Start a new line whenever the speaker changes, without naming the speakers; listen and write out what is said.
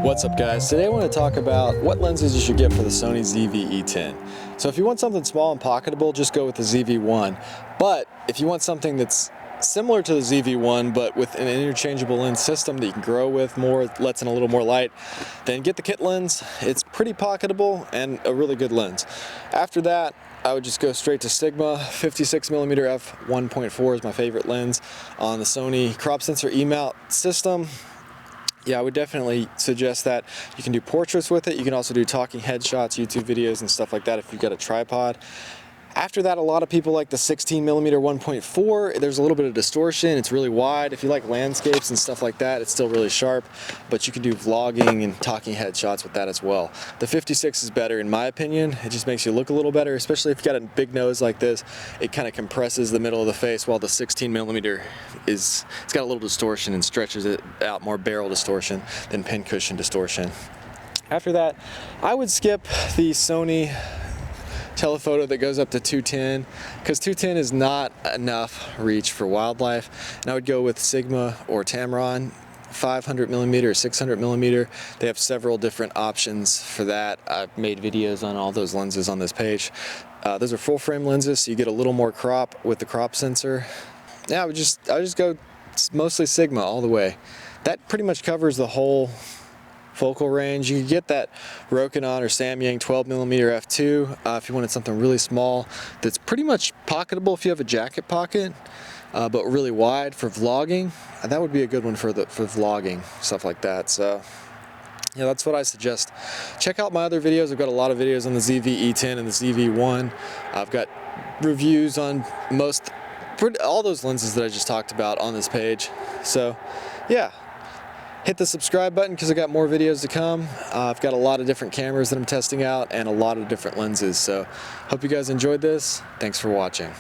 What's up guys? Today I want to talk about what lenses you should get for the Sony ZV-E10. So if you want something small and pocketable, just go with the ZV-1. But if you want something that's similar to the ZV-1 but with an interchangeable lens system that you can grow with more, lets in a little more light, then get the kit lens. It's pretty pocketable and a really good lens. After that, I would just go straight to Sigma. 56mm f1.4 is my favorite lens on the Sony crop sensor E-mount system. Yeah, I would definitely suggest that. You can do portraits with it. You can also do talking headshots, YouTube videos, and stuff like that if you've got a tripod. After that, a lot of people like the 16mm 1.4. There's a little bit of distortion. It's really wide. If you like landscapes and stuff like that, it's still really sharp, but you can do vlogging and talking headshots with that as well. The 56 is better in my opinion. It just makes you look a little better, especially if you've got a big nose like this. It kind of compresses the middle of the face, while the 16mm it's got a little distortion and stretches it out, more barrel distortion than pincushion distortion. After that, I would skip the Sony telephoto that goes up to 210, because 210 is not enough reach for wildlife, and I would go with Sigma or Tamron 500mm or 600mm. They have several different options for that. I've made videos on all those lenses on this page. Those are full frame lenses, so you get a little more crop with the crop sensor. Yeah, I would just go mostly Sigma all the way. That pretty much covers the whole focal range. You could get that Rokinon or Samyang 12mm f2 if you wanted something really small that's pretty much pocketable if you have a jacket pocket, but really wide for vlogging. That would be a good one for vlogging, stuff like that. So yeah, that's what I suggest. Check out my other videos. I've got a lot of videos on the ZV-E10 and the ZV-1. I've got reviews on all those lenses that I just talked about on this page. So yeah, hit the subscribe button because I got more videos to come. I've got a lot of different cameras that I'm testing out and a lot of different lenses. So hope you guys enjoyed this. Thanks for watching.